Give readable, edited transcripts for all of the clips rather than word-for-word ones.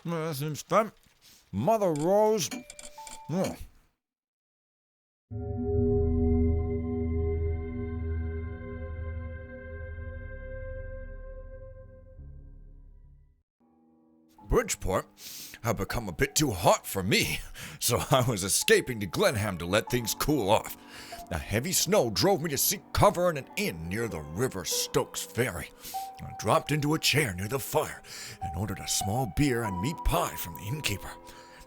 That seems fun. Mother Rose. Oh. Bridgeport had become a bit too hot for me, so I was escaping to Glenham to let things cool off. A heavy snow drove me to seek cover in an inn near the River Stokes Ferry. I dropped into a chair near the fire and ordered a small beer and meat pie from the innkeeper.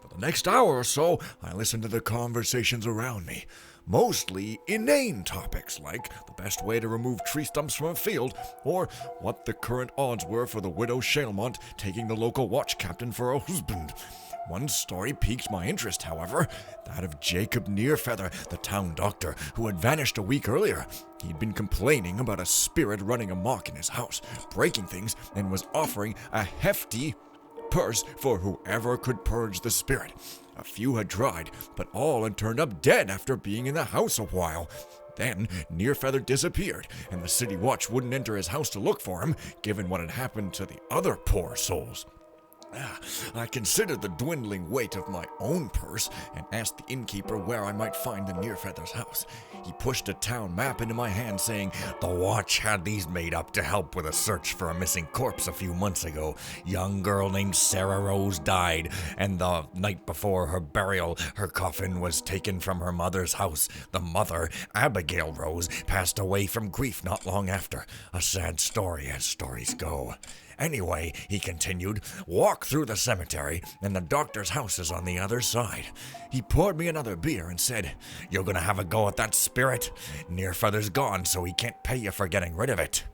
For the next hour or so, I listened to the conversations around me. Mostly inane topics like the best way to remove tree stumps from a field, or what the current odds were for the widow Shalemont taking the local watch captain for a husband. One story piqued my interest, however, that of Jacob Nearfeather, the town doctor, who had vanished a week earlier. He'd been complaining about a spirit running amok in his house, breaking things, and was offering a hefty purse for whoever could purge the spirit. A few had tried, but all had turned up dead after being in the house a while. Then Nearfeather disappeared, and the city watch wouldn't enter his house to look for him, given what had happened to the other poor souls. I considered the dwindling weight of my own purse and asked the innkeeper where I might find the Nearfeather's house. He pushed a town map into my hand, saying, "The watch had these made up to help with a search for a missing corpse a few months ago. Young girl named Sarah Rose died, and the night before her burial, her coffin was taken from her mother's house. The mother, Abigail Rose, passed away from grief not long after. A sad story, as stories go. Anyway," he continued, "walk through the cemetery, and the doctor's house is on the other side." He poured me another beer and said, "You're gonna have a go at that spirit? Nearfeather's gone, so he can't pay you for getting rid of it."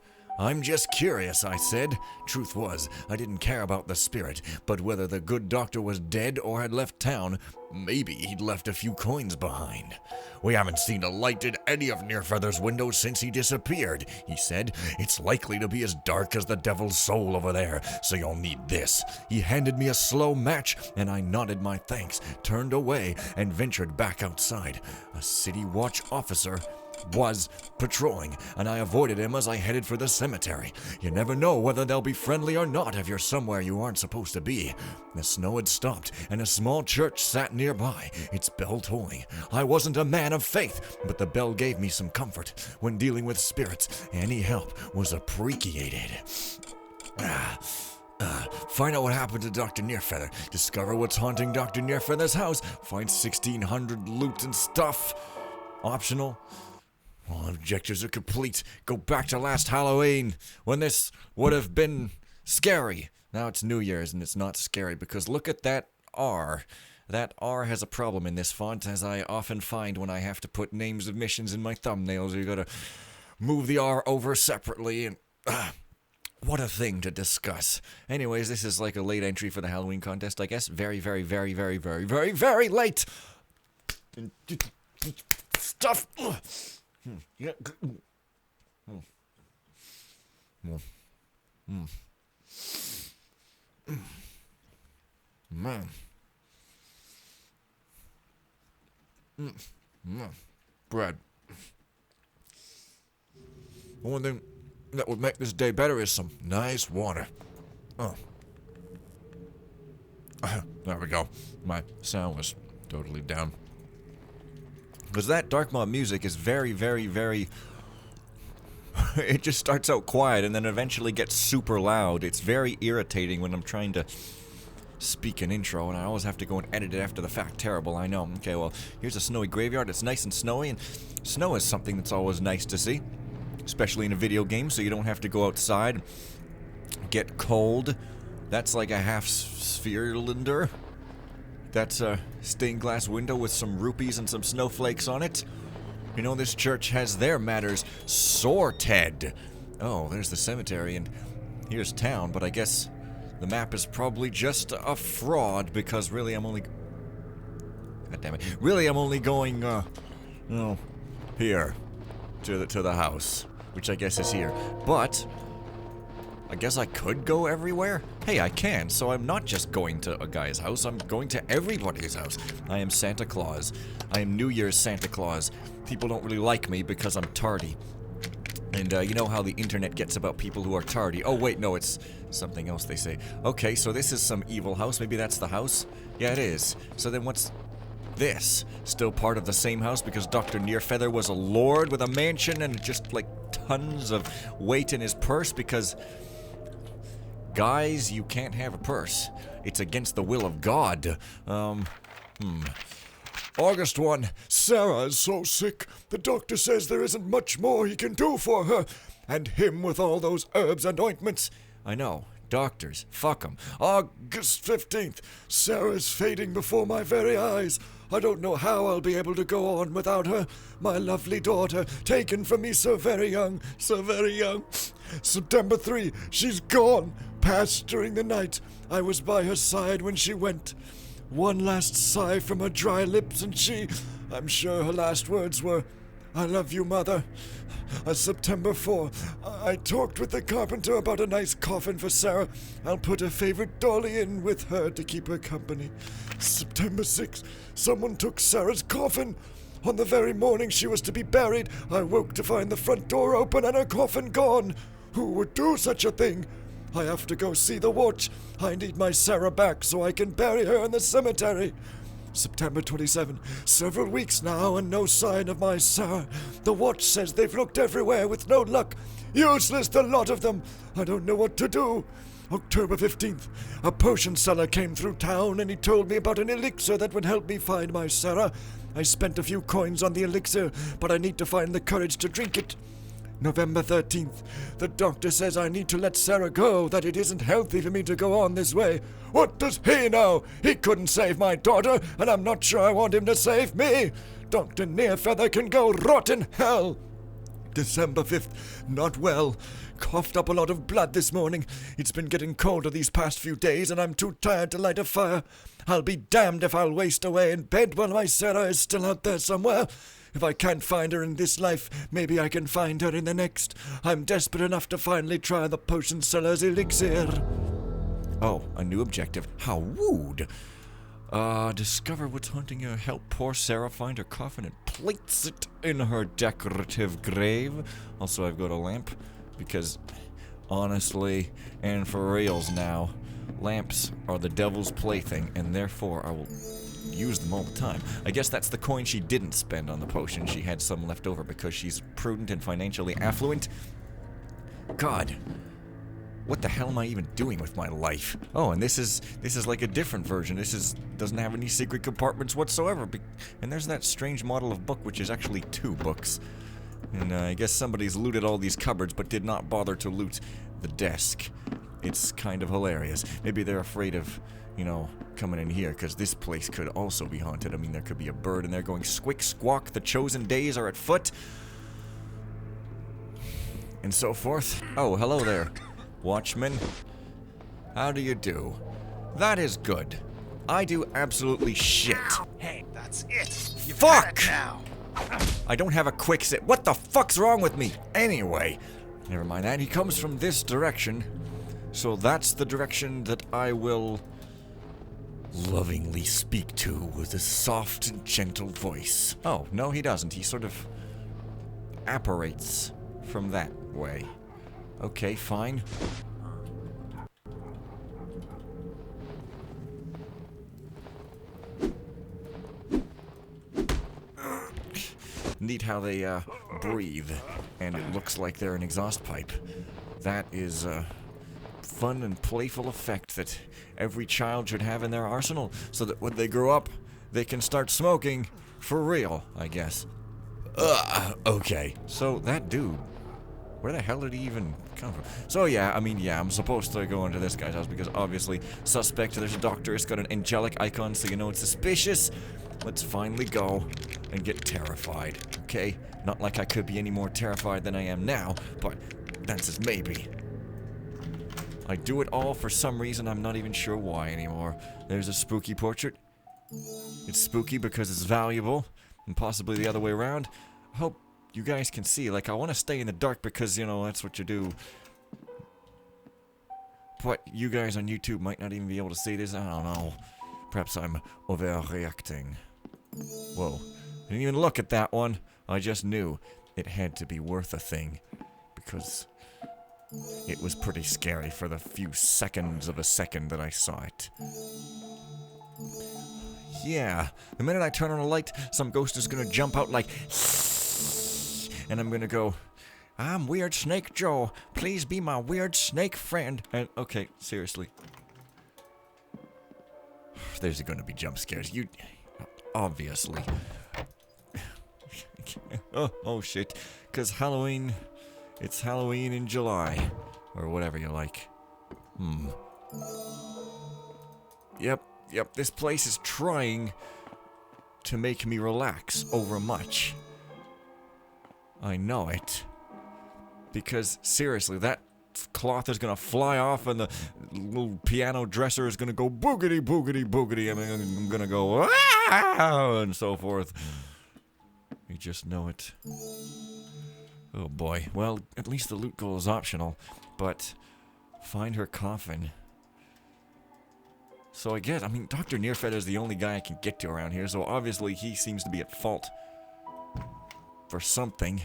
"I'm just curious," I said. Truth was, I didn't care about the spirit, but whether the good doctor was dead or had left town, maybe he'd left a few coins behind. "We haven't seen a light in any of Nearfeather's windows since he disappeared," he said. "It's likely to be as dark as the devil's soul over there, so you'll need this." He handed me a slow match, and I nodded my thanks, turned away, and ventured back outside. A city watch officer was patrolling, and I avoided him as I headed for the cemetery. You never know whether they'll be friendly or not if you're somewhere you aren't supposed to be. The snow had stopped, and a small church sat nearby, its bell tolling. I wasn't a man of faith, but the bell gave me some comfort. When dealing with spirits, any help was appreciated. Find out what happened to Dr. Nearfeather, discover what's haunting Dr. Nearfeather's house, find 1,600 loot and stuff. Optional. All objectives are complete. Go back to last Halloween, when this would have been scary. Now it's New Year's, and it's not scary, because look at that R. That R has a problem in this font, as I often find when I have to put names of missions in my thumbnails. You gotta move the R over separately, and what a thing to discuss. Anyways, this is like a late entry for the Halloween contest, I guess. Very, very, very, very, very, very, very late. Stuff. Yeah. Man. Bread. The only thing that would make this day better is some nice water. There we go. My sound was totally down. Because that dark mob music is very, very, very... it just starts out quiet and then eventually gets super loud. It's very irritating when I'm trying to speak an intro, and I always have to go and edit it after the fact. Terrible, I know. Okay, well, here's a snowy graveyard. It's nice and snowy, and snow is something that's always nice to see, especially in a video game, so you don't have to go outside, get cold. That's like a half sphere-cylinder. That's a stained glass window with some rupees and some snowflakes on it. You know, this church has their matters sorted. Oh, there's the cemetery, and here's town, but I guess the map is probably just a fraud, because really I'm only... God damn it. Really I'm only going, here. To the house, which I guess is here. But I guess I could go everywhere? Hey, I can, so I'm not just going to a guy's house, I'm going to everybody's house. I am Santa Claus. I am New Year's Santa Claus. People don't really like me because I'm tardy. And you know how the internet gets about people who are tardy. Oh, wait, no, it's something else they say. Okay, so this is some evil house. Maybe that's the house? Yeah, it is. So then what's this? Still part of the same house because Dr. Nearfeather was a lord with a mansion and just, like, tons of weight in his purse because... Guys, you can't have a purse. It's against the will of God. August 1. Sarah is so sick. The doctor says there isn't much more he can do for her. And him with all those herbs and ointments. I know. Doctors. Fuck 'em. August 15th. Sarah's fading before my very eyes. I don't know how I'll be able to go on without her. My lovely daughter, taken from me so very young, so very young. September 3. She's gone. Passed during the night. I was by her side when she went. One last sigh from her dry lips, and I'm sure her last words were, "I love you, Mother." September 4. I talked with the carpenter about a nice coffin for Sarah. I'll put her favorite dolly in with her to keep her company. September 6. Someone took Sarah's coffin. On the very morning she was to be buried, I woke to find the front door open and her coffin gone. Who would do such a thing? I have to go see the watch. I need my Sarah back so I can bury her in the cemetery. September 27. Several weeks now and no sign of my Sarah. The watch says they've looked everywhere with no luck. Useless, the lot of them. I don't know what to do. October 15th. A potion seller came through town and he told me about an elixir that would help me find my Sarah. I spent a few coins on the elixir, but I need to find the courage to drink it. November 13th. The doctor says I need to let Sarah go, that it isn't healthy for me to go on this way. What does he know? He couldn't save my daughter, and I'm not sure I want him to save me. Dr. Nearfeather can go rot in hell. December 5th. Not well. Coughed up a lot of blood this morning. It's been getting colder these past few days, and I'm too tired to light a fire. I'll be damned if I'll waste away in bed while my Sarah is still out there somewhere. If I can't find her in this life, maybe I can find her in the next. I'm desperate enough to finally try the potion seller's elixir. Oh, a new objective. How rude. Discover what's haunting her. Help poor Sarah find her coffin and place it in her decorative grave. Also, I've got a lamp, because honestly, and for reals now, lamps are the devil's plaything, and therefore I will use them all the time. I guess that's the coin she didn't spend on the potion. She had some left over because she's prudent and financially affluent. God, what the hell am I even doing with my life? Oh, and this is like a different version. Doesn't have any secret compartments whatsoever. And there's that strange model of book, which is actually 2 books. And I guess somebody's looted all these cupboards, but did not bother to loot the desk. It's kind of hilarious. Maybe they're afraid of, coming in here, because this place could also be haunted. I mean, there could be a bird in there going squick squawk, the chosen days are at foot, and so forth. Oh, hello there, watchman. How do you do? That is good. I do absolutely shit. Hey, that's it. You've Fuck! had it now. I don't have a quick sit. What the fuck's wrong with me? Anyway, never mind that. He comes from this direction, so that's the direction that I will lovingly speak to with a soft and gentle voice. Oh, no, he doesn't. He sort of apparates from that way. Okay, fine. Neat how they breathe, and it looks like they're an exhaust pipe. That is a fun and playful effect that every child should have in their arsenal, so that when they grow up, they can start smoking for real, I guess. Okay. So that dude, where the hell did he even come from? So yeah, I'm supposed to go into this guy's house because obviously suspect. There's a doctor. It's got an angelic icon, so you know it's suspicious. Let's finally go and get terrified, okay? Not like I could be any more terrified than I am now, but that's just maybe. I do it all for some reason, I'm not even sure why anymore. There's a spooky portrait. It's spooky because it's valuable, and possibly the other way around. I hope you guys can see. Like, I want to stay in the dark because, that's what you do. But you guys on YouTube might not even be able to see this. I don't know. Perhaps I'm overreacting. Whoa. I didn't even look at that one. I just knew it had to be worth a thing. because it was pretty scary for the few seconds of a second that I saw it. Yeah, the minute I turn on a light, some ghost is gonna jump out like, and I'm gonna go, I'm Weird Snake Joe. Please be my weird snake friend. And okay, seriously. There's gonna be jump scares. You, obviously. oh shit. 'Cause Halloween, it's Halloween in July. Or whatever you like. Yep, this place is trying to make me relax overmuch. I know it. Because, seriously, that cloth is gonna fly off and the little piano dresser is gonna go boogity, boogity, boogity. I mean, I'm gonna go, ah, and so forth. You just know it. Oh boy. Well, at least the loot goal is optional. But, find her coffin. So I guess, I mean, Dr. Nearfeather is the only guy I can get to around here, so obviously he seems to be at fault for something.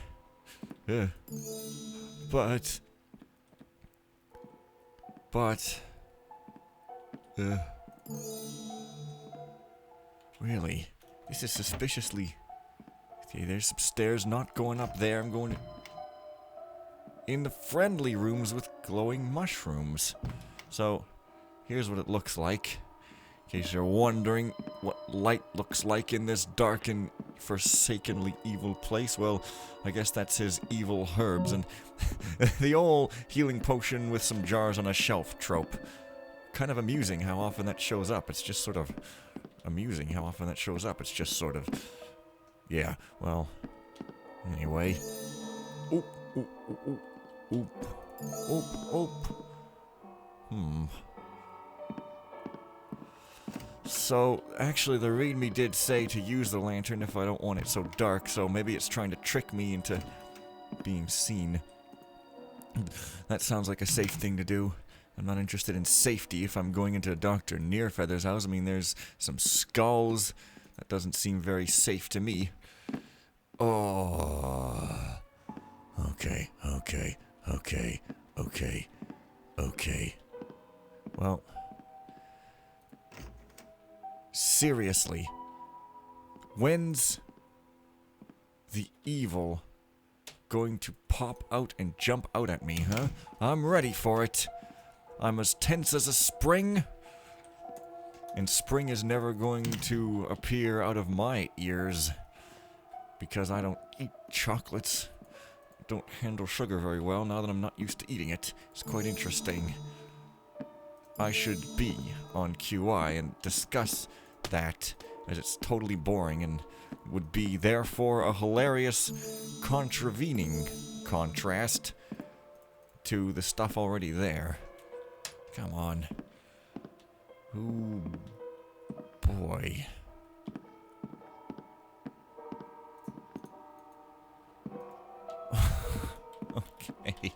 But, really, this is suspiciously, okay, there's some stairs not going up there, I'm going in the friendly rooms with glowing mushrooms. So, here's what it looks like, in case you're wondering what light looks like in this dark and forsakenly evil place. Well, I guess that's his evil herbs and the old healing potion with some jars on a shelf trope. Kind of amusing how often that shows up. It's just sort of amusing how often that shows up. It's just sort of, yeah, well, anyway. Oop, oop, oop, oop, oop, oop, oop. So, actually, the readme did say to use the lantern if I don't want it so dark, so maybe it's trying to trick me into being seen. That sounds like a safe thing to do. I'm not interested in safety if I'm going into Dr. Nearfeather's house. I mean, there's some skulls. That doesn't seem very safe to me. Oh. Okay. Well, seriously, when's the evil going to pop out and jump out at me, huh? I'm ready for it. I'm as tense as a spring, and spring is never going to appear out of my ears, because I don't eat chocolates. I don't handle sugar very well now that I'm not used to eating it. It's quite interesting. I should be on QI and discuss that, as it's totally boring and would be therefore a hilarious contravening contrast to the stuff already there. Come on. Ooh, boy. Okay,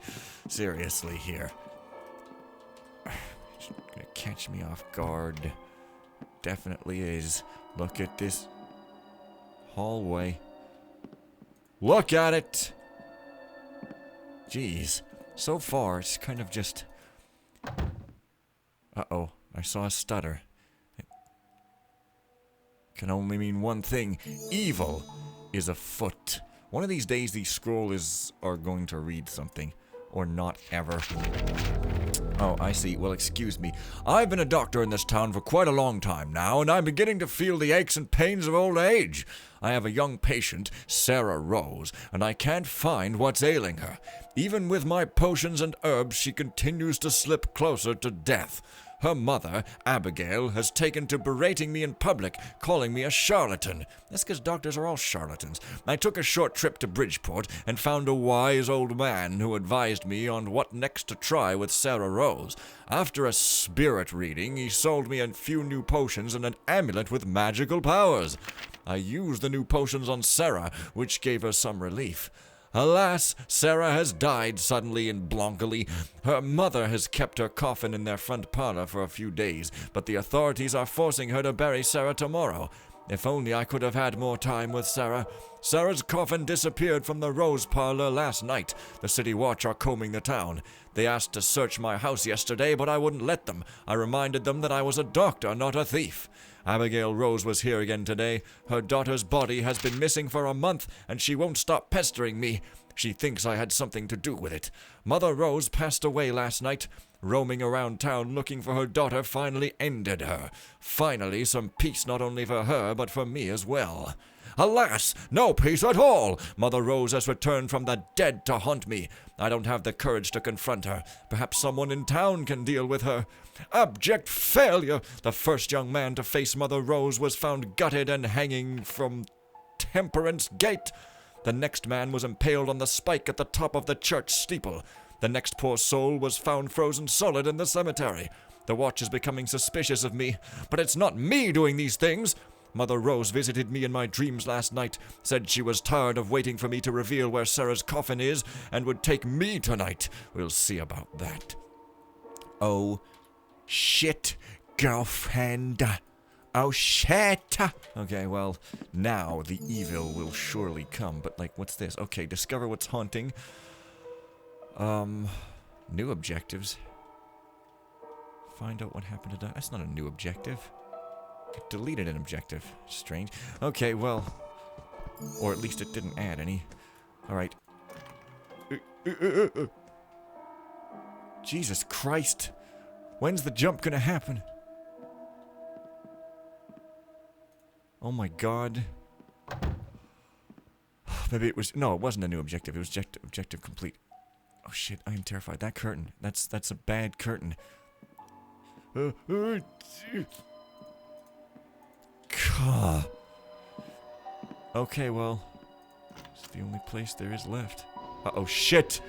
seriously here. Gonna catch me off guard. Definitely is. Look at this hallway. Look at it! Jeez. So far, it's kind of just... Uh-oh. I saw a stutter. It can only mean one thing. Evil is afoot. One of these days, these scrolls are going to read something. Or not ever. Oh, I see. Well, excuse me. I've been a doctor in this town for quite a long time now, and I'm beginning to feel the aches and pains of old age. I have a young patient, Sarah Rose, and I can't find what's ailing her. Even with my potions and herbs, she continues to slip closer to death. Her mother, Abigail, has taken to berating me in public, calling me a charlatan. That's because doctors are all charlatans. I took a short trip to Bridgeport and found a wise old man who advised me on what next to try with Sarah Rose. After a spirit reading, he sold me a few new potions and an amulet with magical powers. I used the new potions on Sarah, which gave her some relief. Alas, Sarah has died suddenly and blonkily. Her mother has kept her coffin in their front parlor for a few days, but the authorities are forcing her to bury Sarah tomorrow. If only I could have had more time with Sarah. Sarah's coffin disappeared from the Rose Parlor last night. The city watch are combing the town. They asked to search my house yesterday, but I wouldn't let them. I reminded them that I was a doctor, not a thief. Abigail Rose was here again today. Her daughter's body has been missing for a month, and she won't stop pestering me. She thinks I had something to do with it. Mother Rose passed away last night. Roaming around town looking for her daughter finally ended her. Finally, some peace not only for her, but for me as well. Alas, no peace at all! Mother Rose has returned from the dead to haunt me. I don't have the courage to confront her. Perhaps someone in town can deal with her. Abject failure! The first young man to face Mother Rose was found gutted and hanging from Temperance Gate. The next man was impaled on the spike at the top of the church steeple. The next poor soul was found frozen solid in the cemetery. The watch is becoming suspicious of me, but it's not me doing these things. Mother Rose visited me in my dreams last night, said she was tired of waiting for me to reveal where Sarah's coffin is, and would take me tonight. We'll see about that. Oh, shit, girlfriend. Oh, shit. Okay, well, now the evil will surely come, but, like, what's this? Okay, discover what's haunting. New objectives. Find out what happened to that. That's not a new objective. It deleted an objective. Strange. Okay, well. Or at least it didn't add any. Alright. Jesus Christ. When's the jump gonna happen? Oh my god. Maybe it was... No, it wasn't a new objective. It was objective complete. Oh shit, I am terrified. That curtain. That's a bad curtain. Okay, well, it's the only place there is left. Uh-oh, shit!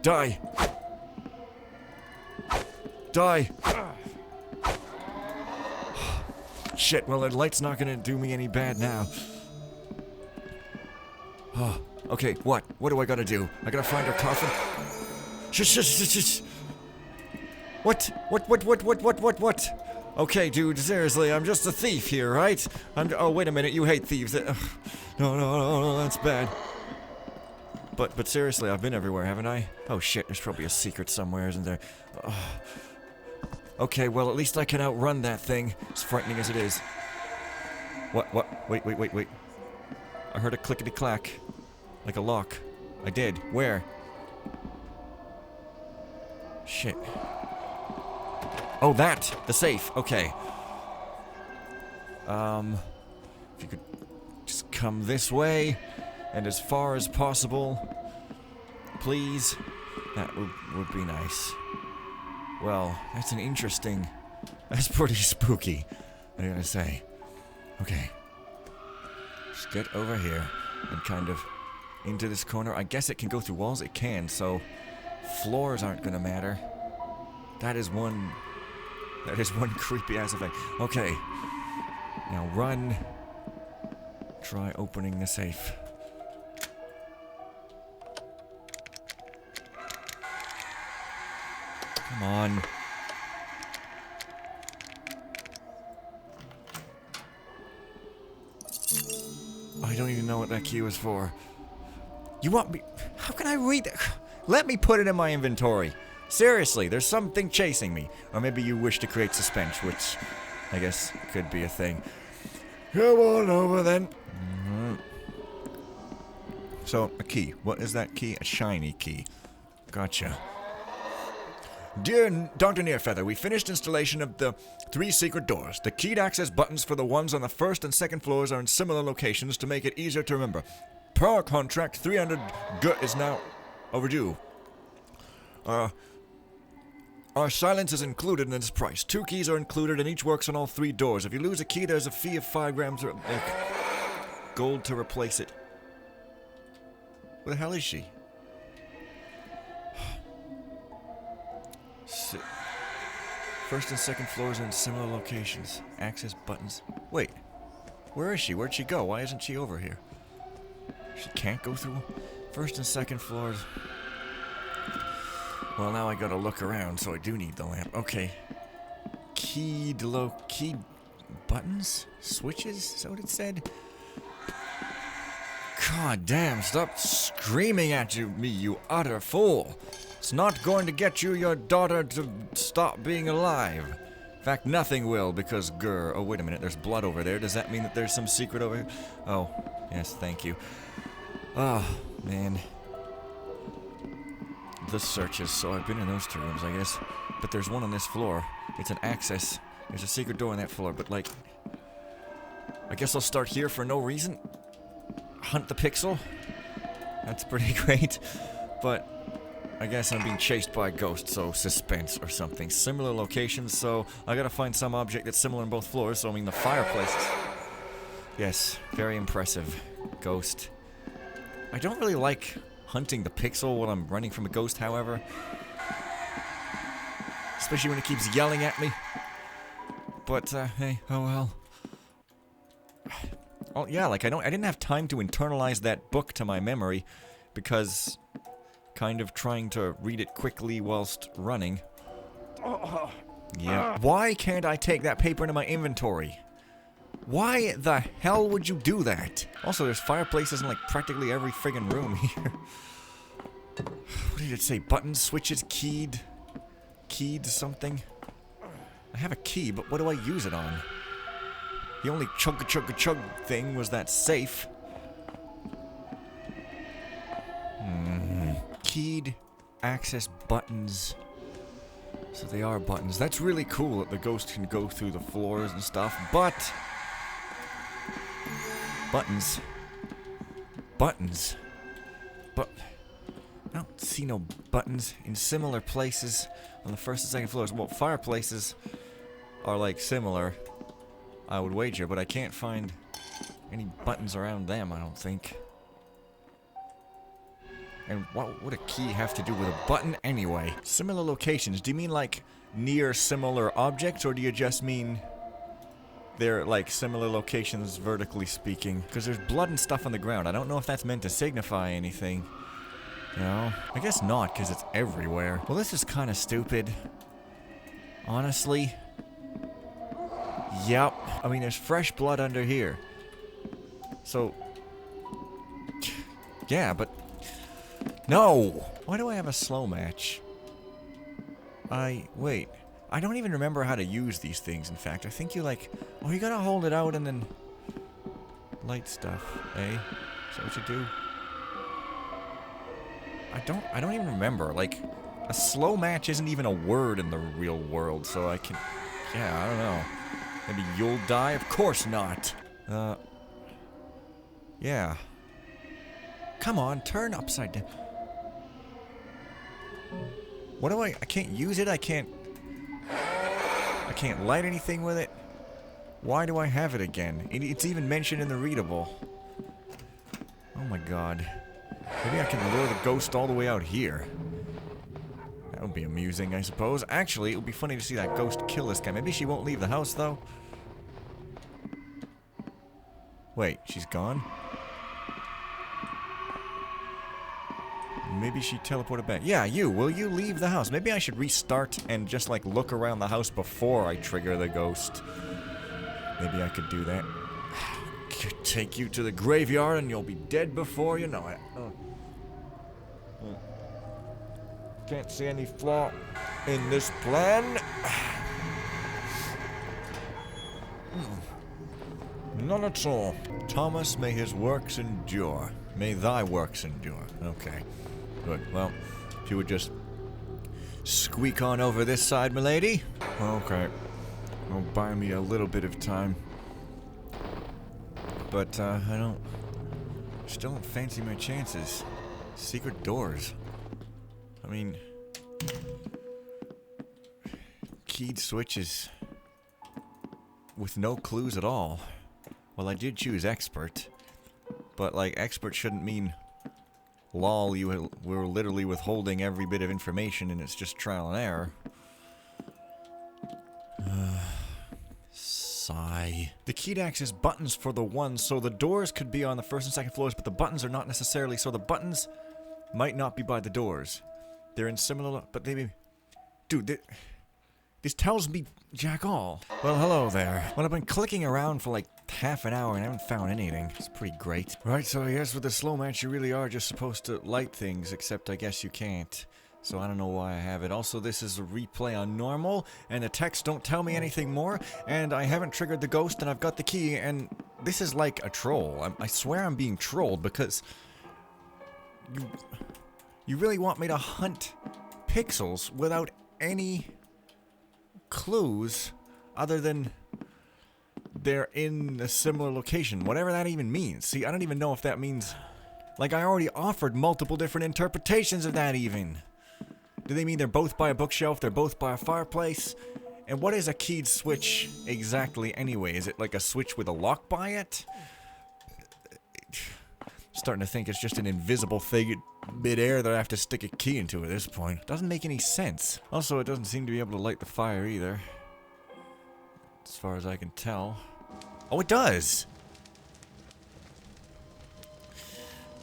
Die! Die! Shit, well, the light's not gonna do me any bad now. Oh, okay, what? What do I gotta do? I gotta find her coffin? Shh. What? Okay, dude, seriously, I'm just a thief here, right? Oh, wait a minute, you hate thieves. No, that's bad. But seriously, I've been everywhere, haven't I? Oh shit, there's probably a secret somewhere, isn't there? Okay, well, at least I can outrun that thing, as frightening as it is. What? Wait. I heard a clickety-clack. Like a lock. I did. Where? Shit. Oh, that! The safe. Okay. If you could just come this way, and as far as possible, please, that would be nice. Well, that's that's pretty spooky, I gotta say. Okay. Just get over here and kind of into this corner. I guess it can go through walls. It can, so floors aren't gonna matter. That is one creepy ass effect. Okay. Now run. Try opening the safe. Come on. I don't even know what that key was for. You want me... How can I read that? Let me put it in my inventory. Seriously, there's something chasing me. Or maybe you wish to create suspense, which I guess could be a thing. Come on over then. So, a key. What is that key? A shiny key. Gotcha. Dear Dr. Nearfeather, we finished installation of the 3 secret doors. The keyed access buttons for the ones on the first and second floors are in similar locations to make it easier to remember. Per contract, 300 is now overdue. Our silence is included in this price. 2 keys are included and each works on all 3 doors. If you lose a key, there's a fee of 5 grams of gold to replace it. Where the hell is she? First and second floors are in similar locations. Access buttons. Wait. Where is she? Where'd she go? Why isn't she over here? She can't go through first and second floors. Well, now I gotta look around, so I do need the lamp. Okay. Keyed buttons? Switches? Is that what it said? God damn, stop screaming at me, you utter fool. It's not going to get you your daughter to stop being alive. In fact, nothing will, because grr. Oh, wait a minute, there's blood over there. Does that mean that there's some secret over here? Oh, yes, thank you. Oh, man. The searches, so I've been in those 2 rooms, I guess. But there's one on this floor. It's an access. There's a secret door on that floor, but like... I guess I'll start here for no reason. Hunt the pixel. That's pretty great. But I guess I'm being chased by a ghost, so suspense or something. Similar locations, so I gotta find some object that's similar on both floors, so I mean the fireplaces. Yes, very impressive. Ghost. I don't really like hunting the pixel while I'm running from a ghost, however. Especially when it keeps yelling at me. But, hey, oh well. Oh, yeah, like, I didn't have time to internalize that book to my memory, because kind of trying to read it quickly whilst running. Yeah. Why can't I take that paper into my inventory? Why the hell would you do that? Also, there's fireplaces in, like, practically every friggin' room here. What did it say? Buttons, switches, keyed something? I have a key, but what do I use it on? The only chug thing was that safe. Keyed access buttons. So they are buttons. That's really cool that the ghost can go through the floors and stuff, but... Buttons. But... I don't see no buttons in similar places on the first and second floors. Well, fireplaces are, like, similar, I would wager, but I can't find any buttons around them, I don't think. And what would a key have to do with a button anyway? Similar locations, do you mean, like, near similar objects, or do you just mean they're, like, similar locations vertically speaking? Because there's blood and stuff on the ground. I don't know if that's meant to signify anything. No, I guess not, because it's everywhere. Well, this is kind of stupid. Honestly. Yep. I mean, there's fresh blood under here. So... Yeah, but... No! Why do I have a slow match? Wait. I don't even remember how to use these things, in fact. I think you, like... Oh, you gotta hold it out and then... Light stuff, eh? Is that what you do? I don't even remember. Like, a slow match isn't even a word in the real world, so I can... Yeah, I don't know. Maybe you'll die? Of course not. Yeah. Come on, turn upside down. What do I can't use it? I can't light anything with it? Why do I have it again? It's even mentioned in the readable. Oh my god. Maybe I can lure the ghost all the way out here. That would be amusing, I suppose. Actually, it would be funny to see that ghost kill this guy. Maybe she won't leave the house, though. Wait, she's gone? Maybe she teleported back. Yeah, will you leave the house? Maybe I should restart and just, like, look around the house before I trigger the ghost. Maybe I could do that. Could take you to the graveyard and you'll be dead before you know it. Can't see any flaw in this plan. None at all. Thomas, may his works endure. May thy works endure. Okay. Good. Well, if you would just squeak on over this side, milady. Okay. Well, buy me a little bit of time. But, still don't fancy my chances. Secret doors. I mean... Keyed switches. With no clues at all. Well, I did choose expert. But, like, expert shouldn't mean... Lol, we're literally withholding every bit of information and it's just trial and error. Sigh. The keyed access buttons for the ones, so the doors could be on the first and second floors, but the buttons are not necessarily, so the buttons might not be by the doors. They're in similar, but they... Dude, this tells me jack all. Well, hello there. Well, I've been clicking around for like half an hour and I haven't found anything. It's pretty great. Right, so I guess with the slow match, you really are just supposed to light things, except I guess you can't. So I don't know why I have it. Also, this is a replay on normal, and the text don't tell me anything more, and I haven't triggered the ghost, and I've got the key, and this is like a troll. I swear I'm being trolled, because you really want me to hunt pixels without any clues other than they're in a similar location, whatever that even means. See, I don't even know if that means, like, I already offered multiple different interpretations of that even. Do they mean they're both by a bookshelf, they're both by a fireplace? And what is a keyed switch exactly anyway? Is it like a switch with a lock by it? Starting to think it's just an invisible thing in midair that I have to stick a key into at this point. Doesn't make any sense. Also, it doesn't seem to be able to light the fire either, as far as I can tell. Oh, it does!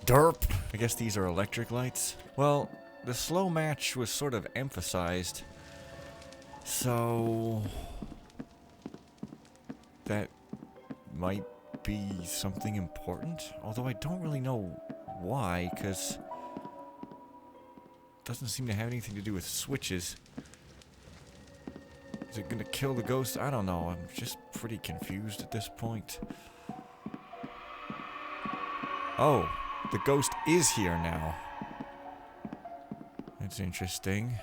Derp! I guess these are electric lights. Well, the slow match was sort of emphasized, so that might be something important, although I don't really know why, because it doesn't seem to have anything to do with switches. Is it gonna kill the ghost? I don't know. I'm just pretty confused at this point. Oh, the ghost is here now. That's interesting.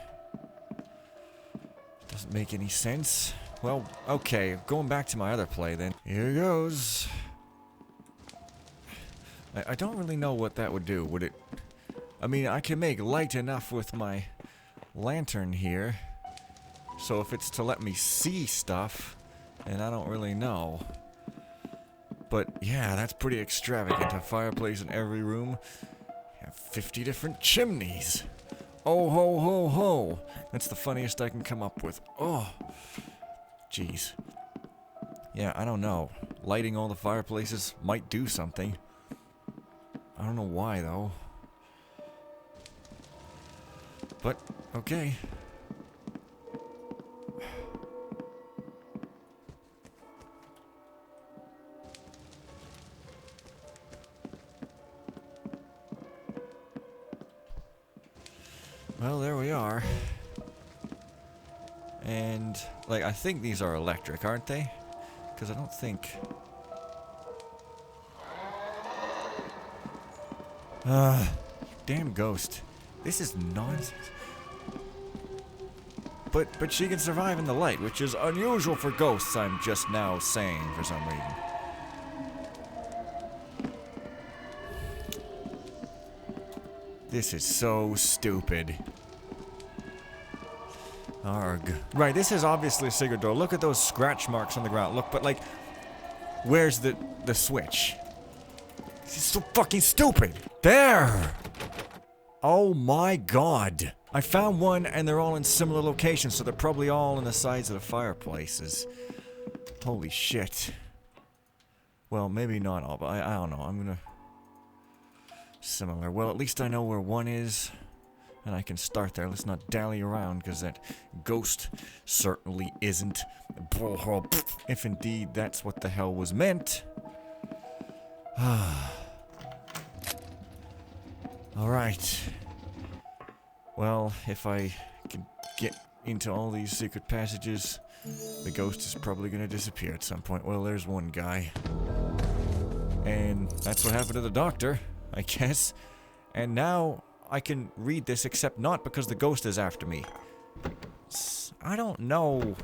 Doesn't make any sense. Well, okay, going back to my other play then. Here goes. I don't really know what that would do. Would it... I mean, I can make light enough with my lantern here. So if it's to let me see stuff, then I don't really know. But yeah, that's pretty extravagant. A fireplace in every room. You have 50 different chimneys. Oh ho ho ho. That's the funniest I can come up with. Oh. Jeez. Yeah, I don't know. Lighting all the fireplaces might do something. I don't know why, though. But, okay. Well, there we are. And, like, I think these are electric, aren't they? Because I don't think... damn ghost. This is nonsense. But she can survive in the light, which is unusual for ghosts, I'm just now saying for some reason. This is so stupid. Arg. Right, this is obviously a secret door. Look at those scratch marks on the ground. Look, but like, where's the switch? This is so fucking stupid. There! Oh my god. I found one and they're all in similar locations, so they're probably all in the sides of the fireplaces. Holy shit. Well, maybe not all, but I don't know. I'm gonna... Similar. Well, at least I know where one is, and I can start there. Let's not dally around, because that ghost certainly isn't. If indeed that's what the hell was meant. Alright. Well, if I can get into all these secret passages, the ghost is probably gonna disappear at some point. Well, there's one guy. And that's what happened to the doctor, I guess. And now I can read this, except not because the ghost is after me. I don't know.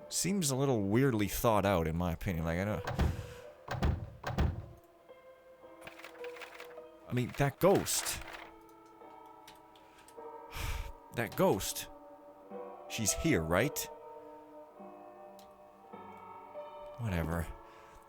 Seems a little weirdly thought out, in my opinion. Like, I mean, that ghost. That ghost. She's here, right? Whatever.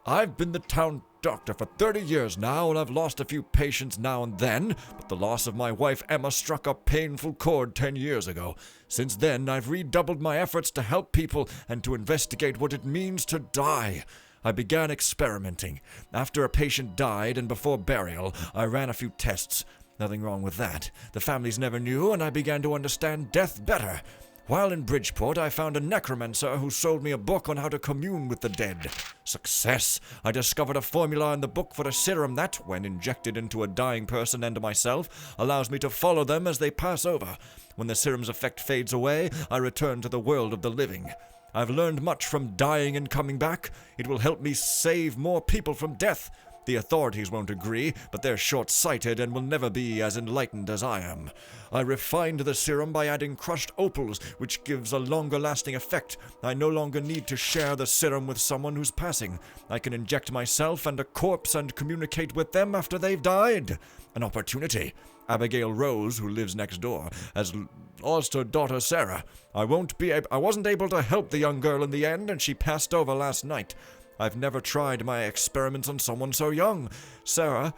I've been the town doctor for 30 years now, and I've lost a few patients now and then, but the loss of my wife Emma struck a painful chord 10 years ago. Since then, I've redoubled my efforts to help people and to investigate what it means to die. I began experimenting. After a patient died and before burial, I ran a few tests. Nothing wrong with that. The families never knew, and I began to understand death better. While in Bridgeport, I found a necromancer who sold me a book on how to commune with the dead. Success! I discovered a formula in the book for a serum that, when injected into a dying person and myself, allows me to follow them as they pass over. When the serum's effect fades away, I return to the world of the living. I've learned much from dying and coming back. It will help me save more people from death. The authorities won't agree, but they're short-sighted and will never be as enlightened as I am. I refined the serum by adding crushed opals, which gives a longer-lasting effect. I no longer need to share the serum with someone who's passing. I can inject myself and a corpse and communicate with them after they've died. An opportunity. Abigail Rose, who lives next door, has lost her daughter Sarah. I wasn't able to help the young girl in the end, and she passed over last night. I've never tried my experiments on someone so young. Sarah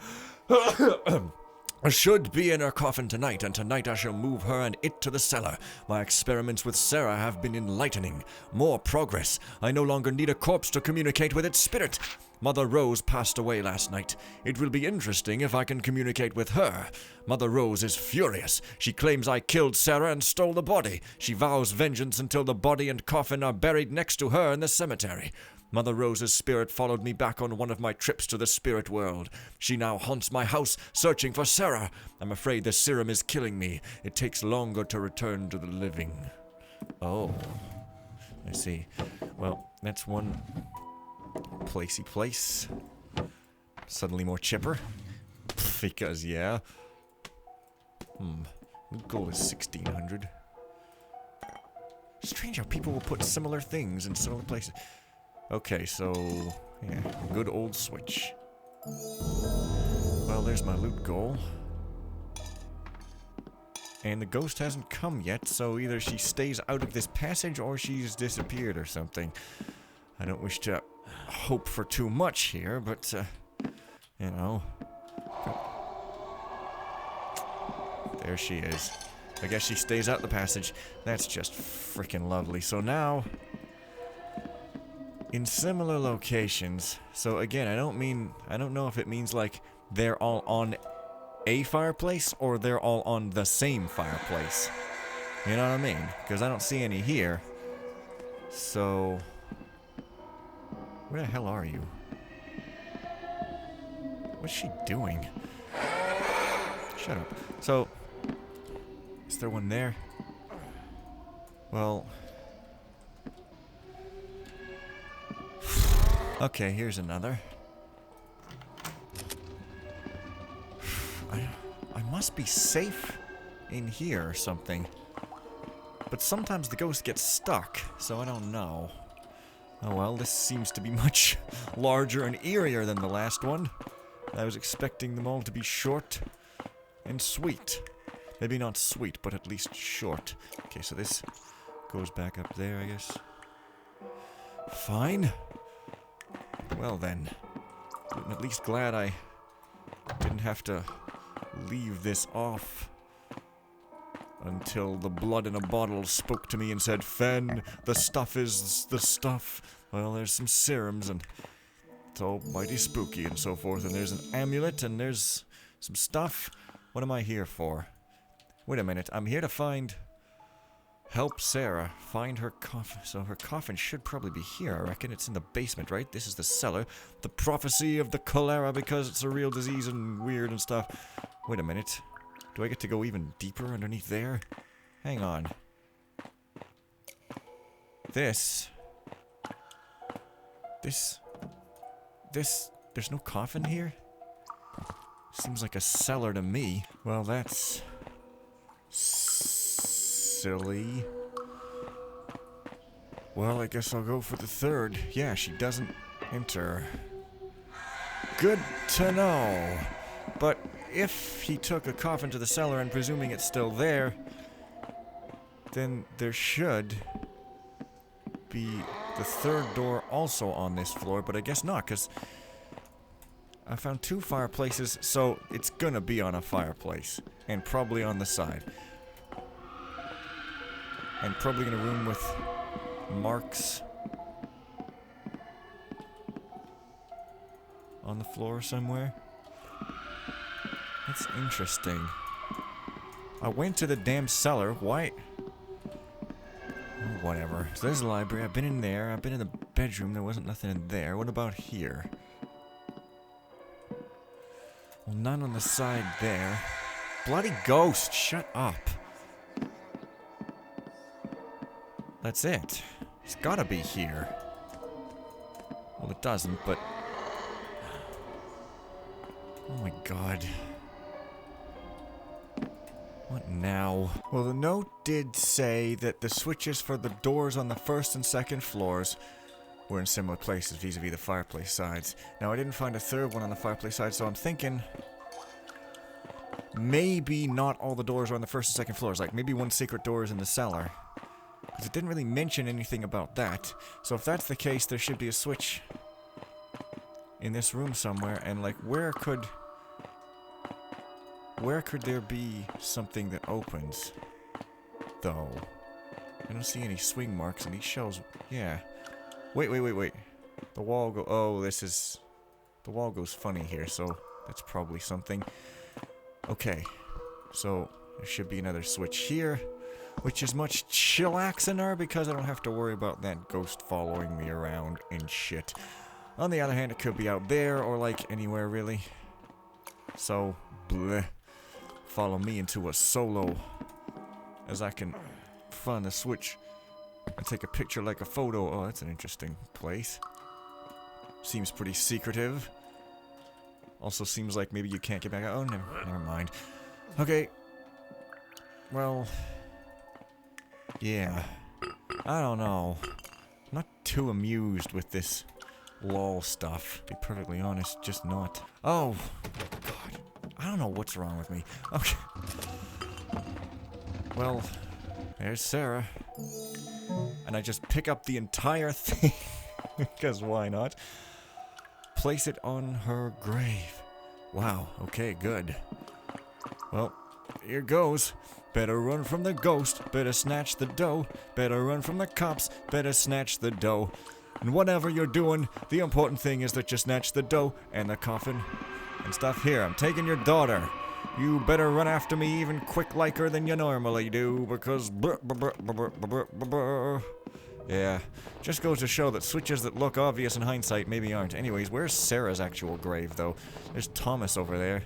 should be in her coffin tonight, and tonight I shall move her and it to the cellar. My experiments with Sarah have been enlightening. More progress. I no longer need a corpse to communicate with its spirit. Mother Rose passed away last night. It will be interesting if I can communicate with her. Mother Rose is furious. She claims I killed Sarah and stole the body. She vows vengeance until the body and coffin are buried next to her in the cemetery. Mother Rose's spirit followed me back on one of my trips to the spirit world. She now haunts my house, searching for Sarah. I'm afraid the serum is killing me. It takes longer to return to the living. Oh. I see. Well, that's one placey place. Suddenly more chipper. Because, yeah. The goal is 1600. Strange how people will put similar things in similar places. Okay, so, yeah, good old switch. Well, there's my loot goal. And the ghost hasn't come yet, so either she stays out of this passage or she's disappeared or something. I don't wish to hope for too much here, but, you know. There she is. I guess she stays out the passage. That's just freaking lovely. So now, in similar locations, so again, I don't know if it means like they're all on a fireplace or they're all on the same fireplace. You know what I mean? Because I don't see any here. So, where the hell are you? What's she doing? Shut up. So, is there one there? Well, okay, here's another. I must be safe in here or something. But sometimes the ghost gets stuck, so I don't know. Oh well, this seems to be much larger and eerier than the last one. I was expecting them all to be short and sweet. Maybe not sweet, but at least short. Okay, so this goes back up there, I guess. Fine. Well then, I'm at least glad I didn't have to leave this off until the blood in a bottle spoke to me and said, Fen, the stuff is the stuff. Well, there's some serums and it's all mighty spooky and so forth, and there's an amulet and there's some stuff. What am I here for? Wait a minute, I'm here to help Sarah find her coffin. So her coffin should probably be here, I reckon. It's in the basement, right? This is the cellar. The prophecy of the cholera because it's a real disease and weird and stuff. Wait a minute. Do I get to go even deeper underneath there? Hang on. There's no coffin here? Seems like a cellar to me. Well, that's silly. Well, I guess I'll go for the third. Yeah, she doesn't enter. Good to know. But if he took a coffin to the cellar and presuming it's still there, then there should be the third door also on this floor, but I guess not, because I found 2 fireplaces, so it's gonna be on a fireplace. And probably on the side. And probably in a room with marks on the floor somewhere. That's interesting. I went to the damn cellar. Why? Oh, whatever. So there's the library. I've been in there. I've been in the bedroom. There wasn't nothing in there. What about here? Well, none on the side there. Bloody ghost! Shut up. That's it. It's gotta be here. Well, it doesn't, but... Oh my god. What now? Well, the note did say that the switches for the doors on the first and second floors were in similar places vis-a-vis the fireplace sides. Now, I didn't find a third one on the fireplace side, so I'm thinking... maybe not all the doors are on the first and second floors. Like, maybe one secret door is in the cellar. Because it didn't really mention anything about that. So if that's the case, there should be a switch in this room somewhere. And, like, where could there be something that opens? Though. I don't see any swing marks in these shelves. Yeah. Wait. The wall go... oh, this is... the wall goes funny here, so that's probably something. Okay. So, there should be another switch here, which is much chillaxiner because I don't have to worry about that ghost following me around and shit. On the other hand, it could be out there or, like, anywhere, really. So, bleh. Follow me into a solo as I can find the switch and take a picture like a photo. Oh, that's an interesting place. Seems pretty secretive. Also seems like maybe you can't get back out. Oh, never mind. Okay. Well, yeah. I don't know. I'm not too amused with this lol stuff, to be perfectly honest. Just not. Oh, God. I don't know what's wrong with me. Okay. Well, there's Sarah. And I just pick up the entire thing. Because why not? Place it on her grave. Wow, okay, good. Well, here goes. Better run from the ghost, better snatch the dough. Better run from the cops, better snatch the dough. And whatever you're doing, the important thing is that you snatch the dough and the coffin and stuff. Here, I'm taking your daughter. You better run after me even quick liker than you normally do, because yeah, just goes to show that switches that look obvious in hindsight maybe aren't. Anyways, where's Sarah's actual grave, though? There's Thomas over there.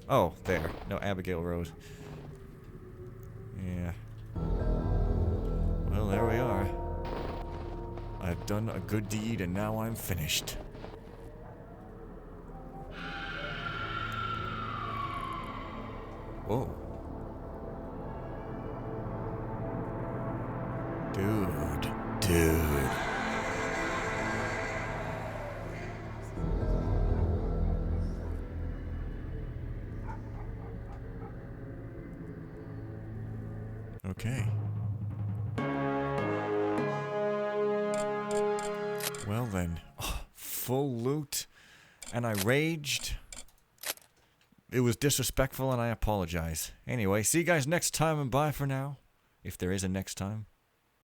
Oh, there. No, Abigail Rose. Yeah. Well, there we are. I've done a good deed, and now I'm finished. Whoa. Dude. Okay. Well then. Oh, full loot. And I raged. It was disrespectful and I apologize. Anyway, see you guys next time and bye for now. If there is a next time.